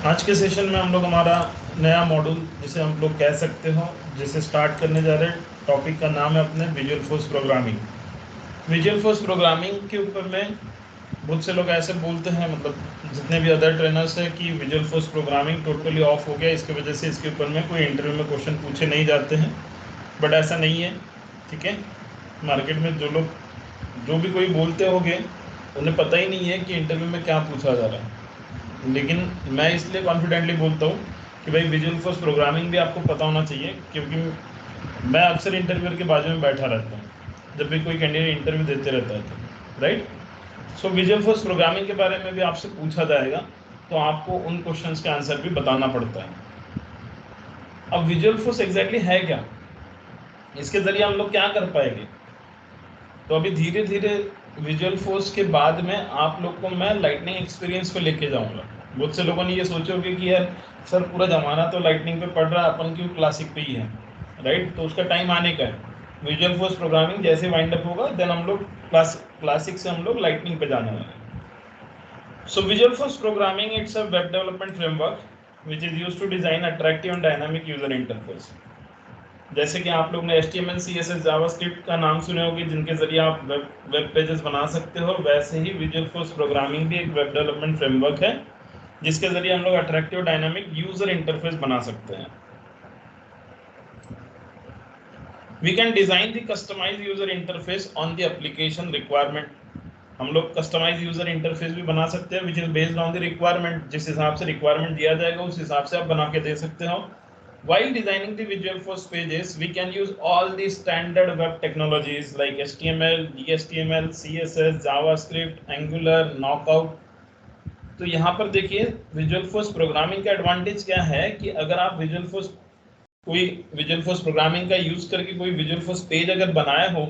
आज के सेशन में हम लोग हमारा नया मॉड्यूल जिसे हम लोग कह सकते हो जिसे स्टार्ट करने जा रहे हैं। टॉपिक का नाम है अपने visual force programming. Visual force programming के ऊपर में बहुत से लोग ऐसे बोलते हैं, मतलब जितने भी अदर ट्रेनर्स हैं, कि visual force programming totally off हो गया, इसकी वजह से इसके ऊपर में कोई इंटरव्यू में क्वेश्चन पूछे नहीं जाते हैं। बट ऐसा नहीं है, ठीक है। मार्केट में जो भी कोई बोलते होंगे उन्हें पता ही नहीं है कि इंटरव्यू में क्या पूछा जा रहा है। लेकिन मैं इसलिए कॉन्फिडेंटली बोलता हूँ कि भाई विजुअल फोर्स प्रोग्रामिंग भी आपको पता होना चाहिए, क्योंकि मैं अक्सर इंटरव्यूअर के बाजू में बैठा रहता हूँ जब भी कोई कैंडिडेट इंटरव्यू देते रहता है तो, राइट। सो विजुअल फोर्स प्रोग्रामिंग के बारे में भी आपसे पूछा जाएगा, तो आपको उन क्वेश्चंस के आंसर भी बताना पड़ता है। अब विजुअल फोर्स एग्जैक्टली है क्या, इसके जरिए हम लोग क्या कर पाएंगे? तो अभी धीरे धीरे विजुअल फोर्स के बाद में आप लोग को मैं लाइटनिंग एक्सपीरियंस पे लेके जाऊंगा। बहुत से लोगों ने ये सोचोगे कि यार सर पूरा जमाना तो लाइटनिंग पे पढ़ रहा है, अपन क्यों क्लासिक पे ही है, राइट। तो उसका टाइम आने का है। विजुअल फोर्स प्रोग्रामिंग जैसे वाइंड अप होगा देन हम लोग क्लासिक से हम लोग लाइटनिंग पे जाने वाले हैं। So visual force programming it's a web development framework which is used to design attractive and dynamic user interface. जैसे कि आप लोग ने HTML CSS जावास्क्रिप्ट का नाम सुने होंगे, जिनके जरिए आप वेब पेजेस बना सकते हो, वैसे ही विजुअल फोर्स प्रोग्रामिंग भी एक वेब डेवलपमेंट फ्रेमवर्क है जिसके जरिए हम लोग अट्रैक्टिव डायनामिक यूजर इंटरफेस बना सकते हैं। We can design the customize user interface on the application requirement. हम लोग कस्टमाइज यूजर इंटरफेस भी बना सकते हैं which is based on the requirement. जिस हिसाब से रिक्वायरमेंट दिया जाएगा उस हिसाब से आप बना के दे सकते हो। While designing the visual force pages, we can use all the standard web technologies like HTML, HTML, CSS, JavaScript, Angular, Knockout। तो यहाँ पर देखिए विजुअल फोर्स प्रोग्रामिंग का एडवांटेज क्या है कि अगर आप विजुअल फोर्स प्रोग्रामिंग का यूज करके कोई विजुअल फोर्स पेज अगर बनाए हो,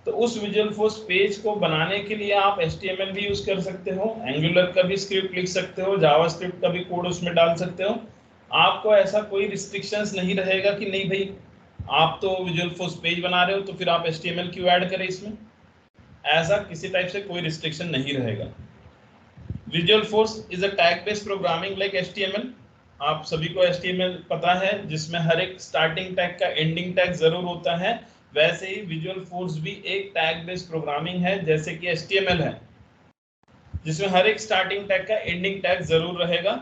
तो उस विजुअल फोर्स पेज को बनाने के लिए आप HTML भी यूज कर सकते हो, एंगुलर का भी स्क्रिप्ट लिख सकते हो, जावास्क्रिप्ट का भी कोड उसमें डाल सकते हो। आपको ऐसा कोई रिस्ट्रिक्शंस नहीं रहेगा कि नहीं भाई आप तो विजुअल फोर्स पेज बना रहे हो तो फिर आप HTML क्यों ऐड करें इसमें। ऐसा किसी टाइप से कोई रिस्ट्रिक्शन नहीं रहेगा। Visual force is a tag based programming like HTML। आप सभी को HTML पता है, जिसमें हर एक स्टार्टिंग टैग का एंडिंग टैग जरूर होता है। वैसे ही विजुअल फोर्स भी एक टैग बेस्ड प्रोग्रामिंग है जैसे कि HTML है, जिसमें हर एक स्टार्टिंग टैग का एंडिंग टैग जरूर रहेगा।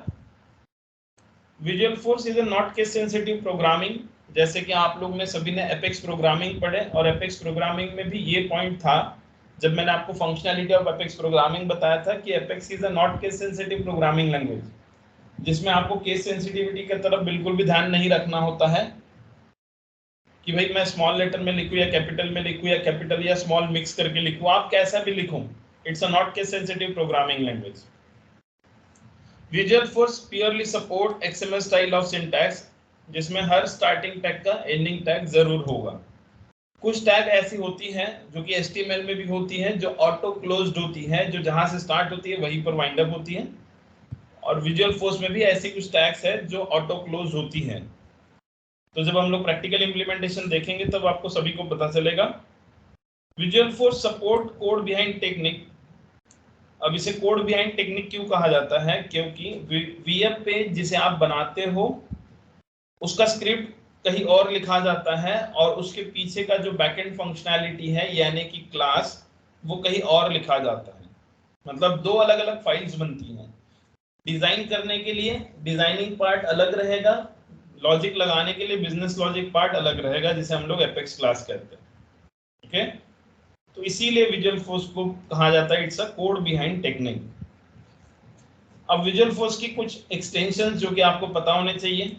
Visual force is a not case sensitive programming. जैसे कि आप लोग ने सभी ने एपेक्स प्रोग्रामिंग पढ़े, और एपेक्स प्रोग्रामिंग में भी ये पॉइंट था जब मैंने आपको फंक्शनैलिटी ऑफ एपेक्स प्रोग्रामिंग बताया था कि apex is a not case sensitive programming language, जिसमें आपको केस सेंसिटिविटी की तरफ बिल्कुल भी ध्यान नहीं रखना होता है कि भाई मैं स्मॉल लेटर में लिखूं या कैपिटल में लिखूं या कैपिटल या स्मॉल मिक्स करके लिखूं, आप कैसा भी लिखूं, it's a not case sensitive programming language. Visual force purely support XML style of syntax, जिसमें हर स्टार्टिंग टैग का एंडिंग टैग जरूर होगा। कुछ टैग ऐसी होती हैं जो कि HTML में भी होती हैं, जो ऑटो क्लोज्ड होती हैं, जो जहां से स्टार्ट होती है वहीं पर वाइंड अप होती है। और विजुअल फोर्स में भी ऐसी कुछ टैग्स है जो ऑटो क्लोज होती हैं। तो जब हम लोग प्रैक्टिकल इंप्लीमेंटेशन देखेंगे तब आपको सभी को पता चलेगा। Visual force support code behind technique. अब इसे कोड बिहाइंड टेक्निक क्यों कहा जाता है, क्योंकि VF पेज जिसे आप बनाते हो उसका स्क्रिप्ट कहीं और लिखा जाता है, और उसके पीछे का जो बैकएंड फंक्शनैलिटी है यानी कि क्लास, वो कहीं और लिखा जाता है। मतलब दो अलग अलग फाइल्स बनती हैं। डिजाइन करने के लिए डिजाइनिंग पार्ट अलग रहेगा, लॉजिक लगाने के लिए बिजनेस लॉजिक पार्ट अलग रहेगा, जिसे हम लोग एपेक्स क्लास कहते हैं। ओके, तो इसीलिए विजुअल फोर्स को कहा जाता है it's a code behind technique. अब विजुअल फोर्स की कुछ एक्सटेंशंस जो कि आपको पता होने चाहिए।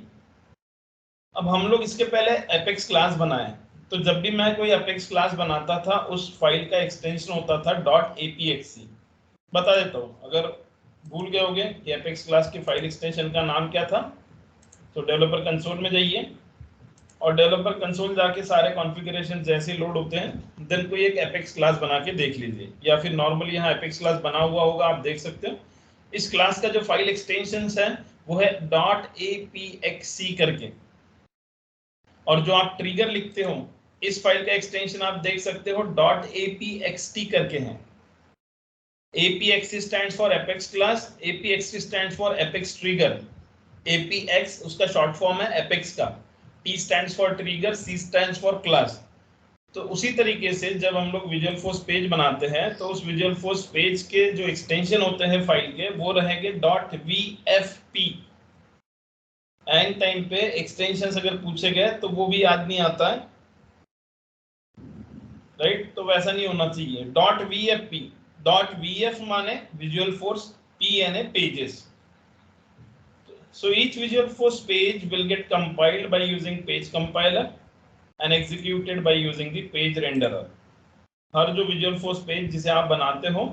अब हम लोग इसके पहले एपेक्स क्लास बनाए, तो जब भी मैं कोई एपेक्स क्लास बनाता था उस फाइल का एक्सटेंशन होता था .apexc। बता देता हूँ, अगर भूल गए होंगे कि एपेक्स क्लास की फाइल एक्सटेंशन का नाम क्या था, तो डेवलपर कंसोल में जाइए, और डेवलपर कंसोल जाके सारे कॉन्फ़िगरेशन जैसे लोड होते हैं देन कोई एक एपेक्स क्लास बना के देख लीजिए, या फिर नॉर्मली यहाँ एपेक्स क्लास बना हुआ होगा, आप देख सकते हो। इस क्लास का जो फाइल एक्सटेंशन है वो है .apexc करके, और जो आप ट्रिगर लिखते हो इस फाइल का एक्सटेंशन आप देख सकते हो .apxt करके है। APX stands for Apex class, APX stands for Apex trigger. APX उसका शॉर्ट फॉर्म है Apex का, T stands for trigger, C stands for class. तो उसी तरीके से जब हम लोग विजुअल फोर्स पेज बनाते हैं तो उस विजुअल फोर्स पेज के जो एक्सटेंशन होते हैं फाइल के वो रहेंगे .vfp. एंड टाइम पे एक्सटेंशन अगर पूछे गए तो वो भी याद नहीं आता है, राइट? तो वैसा नहीं होना चाहिए. .vfp, .vf माने विजुअल फोर्स, P यानी pages. So each visual force page will get compiled by using page compiler and executed by using the page renderer. हर जो visual force page जिसे आप बनाते हो,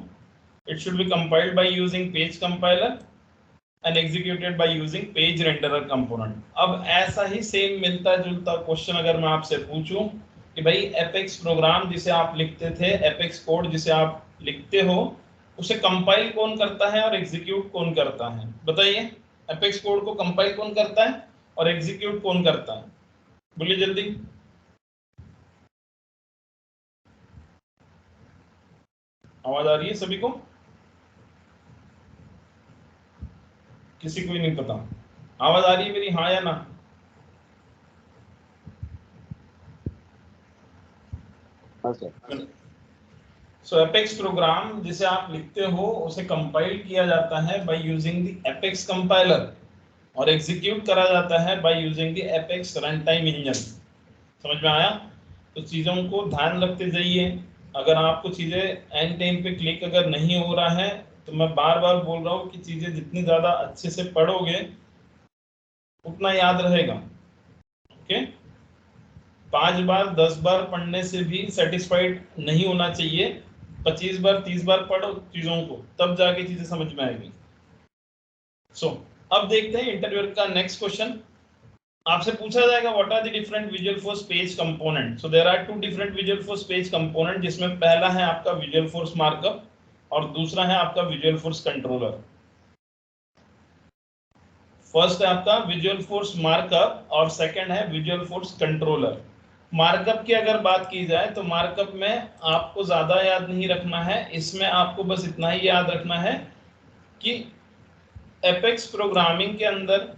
it should be compiled by using page compiler and executed by using page renderer component. अब ऐसा ही same मिलता जुलता question अगर मैं आपसे पूछूं कि भाई एपेक्स प्रोग्राम जिसे आप लिखते थे, एपेक्स कोड जिसे आप लिखते हो, उसे कंपाइल कौन करता है और एग्जीक्यूट कौन करता है? बताइए, एपेक्स कोड को कंपाइल कौन करता है और एग्जीक्यूट कौन करता है? बोलिए जल्दी. आवाज आ रही है सभी को? किसी को ही नहीं पता? आवाज आ रही है मेरी, हाँ या ना? हाँ सर. सो एपेक्स प्रोग्राम जिसे आप लिखते हो उसे कंपाइल किया जाता है by using the apex compiler और एग्जीक्यूट करा जाता है by using the apex run time engine. समझ में आया? तो चीज़ों को ध्यान रखते जाइए. अगर आपको चीज़ें एंड टाइम पे क्लिक अगर नहीं हो रहा है तो मैं बार बार बोल रहा हूँ कि चीज़ें जितनी ज़्यादा अच्छे से पढ़ोगे उतना याद रहेगा. ओके? 5 बार 10 बार पढ़ने से भी सेटिस्फाइड नहीं होना चाहिए. 25 बार 30 बार पढ़ो चीज़ों को, तब जाके चीज़ें समझ में आएगी. सो अब देखते हैं इंटरव्यू का नेक्स्ट क्वेश्चन. आपसे पूछा जाएगा what are the different visual force page component. So there are 2 different visual force page component, जिसमें पहला है आपका विजुअल फोर्स मार्कअप और दूसरा है आपका विजुअल फोर्स कंट्रोलर. फर्स्ट है आपका विजुअल फोर्स मार्कअप और सेकंड है विजुअल फोर्स कंट्रोलर. मार्कअप की अगर बात की जाए तो मार्कअप में आपको ज्यादा याद नहीं रखना है. इसमें आपको बस इतना ही याद रखना है कि एपेक्स प्रोग्रामिंग के अंदर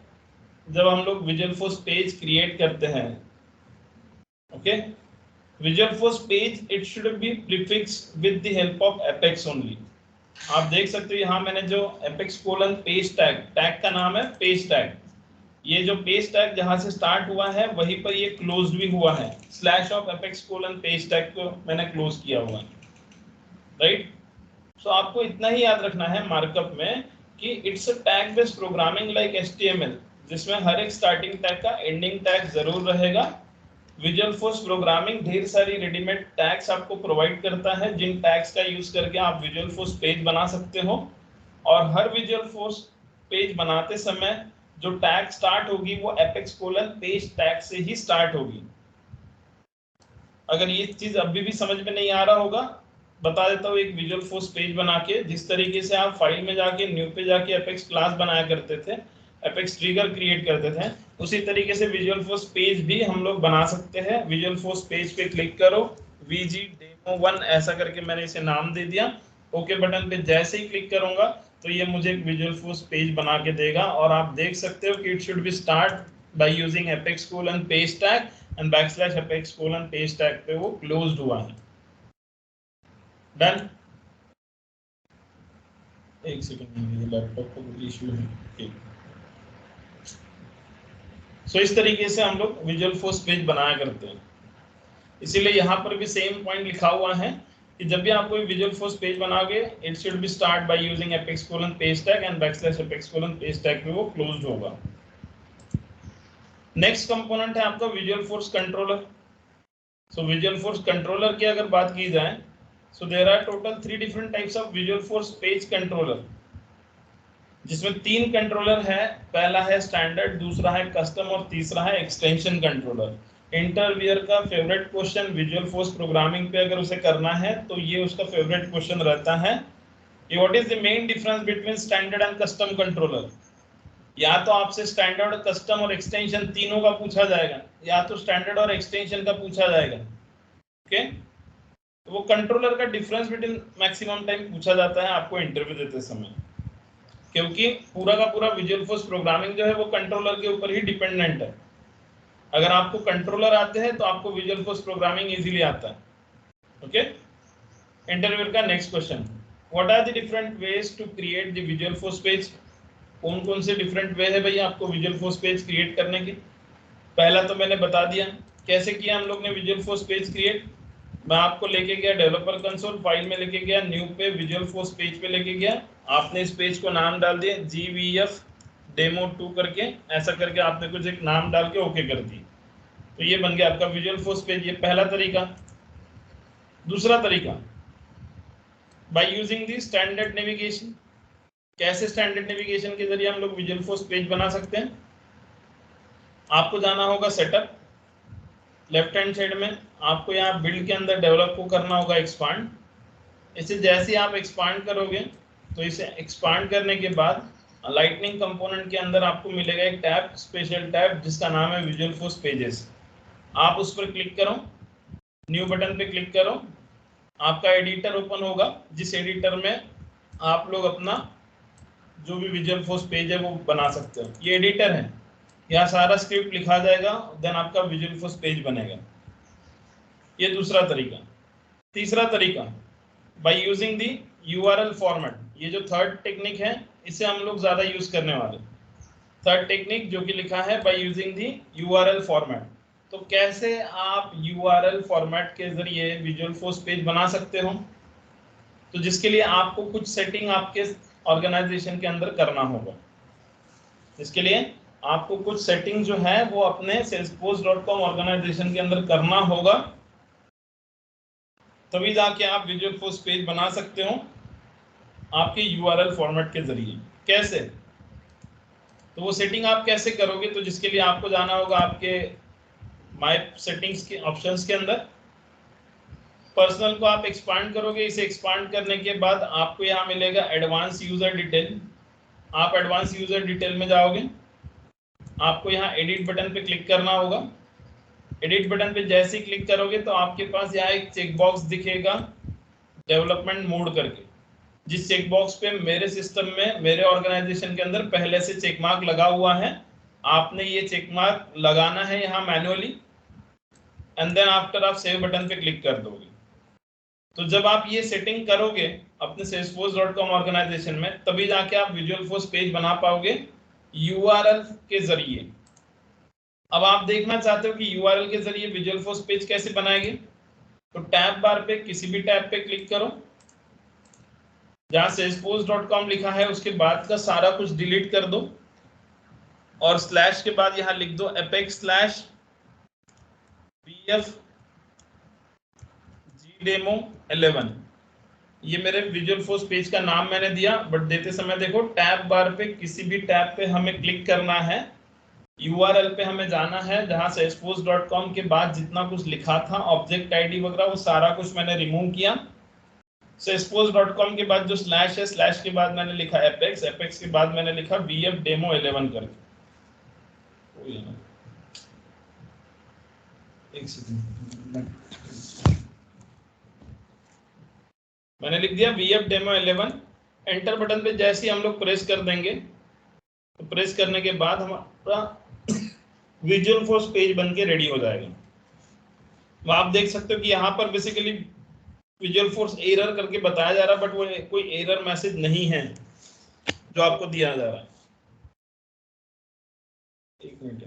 जब हम लोग विजुअल फोर्स पेज क्रिएट करते हैं, okay, visual force page it should B prefixed with the help of apex only. आप देख सकते हो यहाँ मैंने जो apex colon page tag, tag का नाम है पेज टैग. ये जो पेज टैग जहां से स्टार्ट हुआ है वहीं पर ये क्लोज भी हुआ है. Slash of apex colon page tag को मैंने क्लोज किया हुआ है, राइट? सो आपको इतना ही याद रखना है मार्कअप में कि it's a tag based programming like HTML, जिसमें हर एक स्टार्टिंग टैग का एंडिंग टैग जरूर रहेगा. विजुअल फोर्स प्रोग्रामिंग ढेर सारी रेडीमेड टैग्स आपको प्रोवाइड करता है, जिन टैग्स का यूज करके आप विजुअल फोर्स पेज बना सकते हो. और हर विजुअल फोर्स पेज बनाते समय जो टैग स्टार्ट होगी वो एपेक्स कोलन पेज टैग से ही स्टार्ट होगी. अगर ये चीज अभी भी समझ में नहीं आ रहा होगा, बता देता हूँ. एक विजुअल फोर्स पेज बना के जिस तरीके से आप फाइल में जाके न्यू पे जाके एपेक्स क्लास बनाया करते थे, एपेक्स ट्रिगर क्रिएट करते थे, उसी तरीके से विजुअल फोर्स पेज भी हम लोग बना सकते हैं. विजुअल फोर्स पेज पे क्लिक करो, VG Demo 1 ऐसा करके मैंने इसे नाम दे दिया. ओके बटन पे जैसे ही क्लिक करूंगा तो ये मुझे एक विजुअल फोर्स पेज बना के देगा. और आप देख सकते हो कि it should be start by using apex colon page tag and backslash apex colon page tag पे वो क्लोज्ड हुआ है. डन? एक सेकंड, मेरे लैपटॉप को कोई इशू है. सो इस तरीके से हम लोग विजुअल फोर्स पेज बनाया करते हैं. इसीलिए यहाँ पर भी सेम पॉइंट लिखा हुआ है कि जब भी आप कोई विजुअल फोर्स पेज बनाओगे it should be start by using apex colon page tag and backslash apex colon page tag पे वो क्लोज्ड होगा. नेक्स्ट कंपोनेंट है आपका visual force controller. So visual force controller की अगर बात की जाए so there are total 3 different types of visual force page controller, जिसमें 3 कंट्रोलर है. पहला है स्टैंडर्ड, दूसरा है कस्टम और तीसरा है एक्सटेंशन कंट्रोलर. इंटरव्यूअर का favourite question visual force programming पे अगर उसे करना है तो ये उसका फेवरेट क्वेश्चन रहता है कि what is the main difference between standard and custom controller. या तो आपसे स्टैंडर्ड, कस्टम और एक्सटेंशन तीनों का पूछा जाएगा, या तो स्टैंडर्ड और एक्सटेंशन का पूछा जाएगा. ओके, तो वो कंट्रोलर का डिफरेंस बिटवीन मैक्सिमम टाइम पूछा जाता है आपको इंटरव्यू देते समय, क्योंकि पूरा का पूरा विजुअल फोर्स प्रोग्रामिंग जो है वो कंट्रोलर के ऊपर ही डिपेंडेंट है। अगर आपको कंट्रोलर आते हैं तो आपको विजुअल फोर्स प्रोग्रामिंग इजीली आता है। ओके, इंटरव्यू का next question, what are the different ways to create the visual force page? कौन कौन से डिफरेंट वे है भैया आपको विजुअल फोर्स पेज क्रिएट करने की? पहला तो मैंने बता दिया कैसे किया हम लोग ने विजुअल फोर्स पेज क्रिएट। मैं आपको लेके गया डेवलपर कंसोल फाइल में लेके गया, न्यू पे विजुअल फोर्स पेज पे लेके गया, आपने इस पेज को नाम डाल दिया GVF डेमो 2 करके, ऐसा करके आपने कुछ एक नाम डाल के ओके कर दी, तो ये बन गया आपका विजुअल फोर्स पेज। ये पहला तरीका। दूसरा तरीका, by using the standard navigation. कैसे स्टैंडर्ड नेविगेशन के जरिए हम लोग विजुअल फोर्स पेज बना सकते हैं? आपको जाना होगा सेटअप, लेफ्ट हैंड साइड में आपको यहाँ बिल्ड के अंदर डेवलप को करना होगा एक्सपांड। इसे जैसे ही आप एक्सपांड करोगे तो इसे एक्सपांड करने के बाद लाइटनिंग कंपोनेंट के अंदर आपको मिलेगा एक टैब, स्पेशल टैब जिसका नाम है विजुअल फोर्स पेजेस। आप उस पर क्लिक करो, न्यू बटन पे क्लिक करो, आपका एडिटर ओपन होगा, जिस एडिटर में आप लोग अपना जो भी विजुअल फोर्स पेज है वो बना सकते हो। ये एडिटर है, यहाँ सारा स्क्रिप्ट लिखा जाएगा, देन आपका विजुअल फोर्स पेज बनेगा। ये दूसरा तरीका। तीसरा तरीका, by using the URL format. ये जो थर्ड टेक्निक है इसे हम लोग ज्यादा यूज करने वाले। थर्ड टेक्निक जो कि लिखा है by using the URL format. तो कैसे आप URL फॉर्मेट के जरिए विजुअल फोर्स पेज बना सकते हो? तो जिसके लिए आपको कुछ सेटिंग आपके ऑर्गेनाइजेशन के अंदर करना होगा। इसके लिए आपको कुछ सेटिंग जो है वो अपने salesforce.com ऑर्गेनाइजेशन के अंदर करना होगा, तभी जाके आप विजुअल फोर्स पेज बना सकते हो आपके URL फॉर्मेट के जरिए। कैसे? तो वो सेटिंग आप कैसे करोगे? तो जिसके लिए आपको जाना होगा आपके माय सेटिंग्स के ऑप्शंस के अंदर, पर्सनल को आप एक्सपांड करोगे। इसे एक्सपांड करने के बाद आपको यहाँ मिलेगा एडवांस यूजर डिटेल। आप एडवांस यूजर डिटेल में जाओगे, आपको यहाँ एडिट बटन पे क्लिक करना होगा। एडिट बटन पे जैसे ही क्लिक करोगे तो आपके पास यहाँ एक चेक बॉक्स दिखेगा डेवलपमेंट मोड करके, जिस चेक बॉक्स पे मेरे सिस्टम में मेरे ऑर्गेनाइजेशन के अंदर पहले से चेक मार्क लगा हुआ है। आपने ये चेक मार्क लगाना है यहाँ मैन्युअली, एंड देन आफ्टर आप सेव बटन पे क्लिक कर दोगे। तो जब आप ये सेटिंग करोगे अपने salesforce.com ऑर्गेनाइजेशन में, तभी जाके आप विजुअल फोर्स पेज बना पाओगे URL के जरिए। अब आप देखना चाहते हो कि URL के जरिए विजुअल फोर्स पेज कैसे बनाएंगे? तो टैब बार पे किसी भी टैब पे क्लिक करो, जहां salesforce.com लिखा है उसके बाद का सारा कुछ डिलीट कर दो, और स्लैश के बाद यहां लिख दो apex/vf gdemo 11। ये मेरे विजुअल फोर्स पेज का नाम मैंने दिया, बट देते समय देखो टैब बार पे किसी भी टैब पे हमें क्लिक करना है, URL पे हमें जाना है, जहां salesforce.com के बाद जितना कुछ लिखा था ऑब्जेक्ट आईडी वगैरह वो सारा कुछ मैंने रिमूव किया। salesforce.com के बाद जो स्लैश है, स्लैश के बाद मैंने लिखा एपेक्स, एपेक्स के बाद मैंने लिखा VF डेमो 11 करके। एक सेकंड, मैंने लिख दिया VF डेमो 11। एंटर बटन पे जैसे ही हम लोग प्रेस कर देंगे, तो प्रेस करने के बाद हमारा विजुअल फोर्स पेज बन के रेडी हो जाएगा। तो आप देख सकते हो कि यहाँ पर बेसिकली विजुअल फोर्स एरर करके बताया जा रहा है, बट वो कोई एरर मैसेज नहीं है जो आपको दिया जा रहा है। एक मिनट,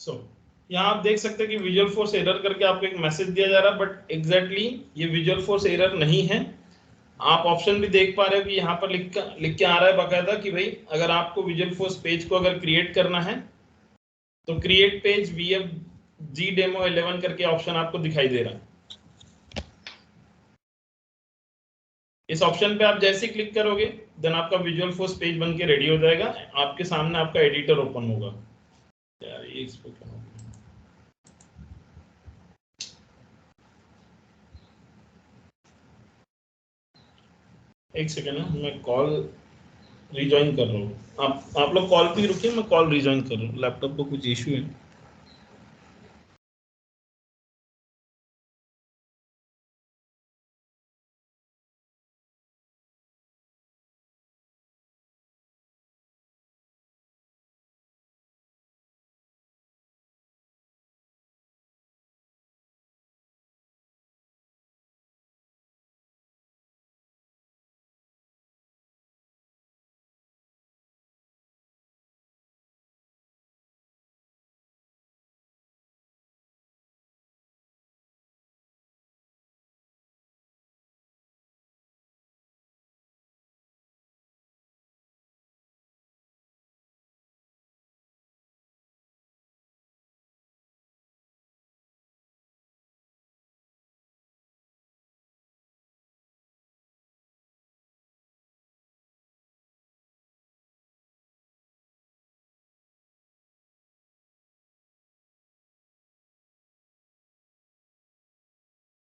सो यहाँ आप देख सकते हैं कि विजुअल फोर्स एरर करके आपको एक मैसेज दिया जा रहा है, बट एग्जैक्टली ये विजुअल फोर्स एरर नहीं है। आप ऑप्शन भी देख पा रहे हो कि यहाँ पर लिख के आ रहा है बाकायदा कि भाई अगर आपको विजुअल फोर्स पेज को अगर क्रिएट करना है तो क्रिएट पेज VFG डेमो 11 करके ऑप्शन आपको दिखाई दे रहा है। इस ऑप्शन पे आप जैसे क्लिक करोगे देन आपका विजुअल फोर्स पेज बन के रेडी हो जाएगा, आपके सामने आपका एडिटर ओपन होगा। यार ये इस पे क्या हो गया? एक सेकेंड है, मैं कॉल रिजॉइन कर रहा हूँ। आप लोग कॉल पे रुकिए, मैं कॉल रिजॉइन कर रहा हूँ। लैपटॉप को कुछ इशू है।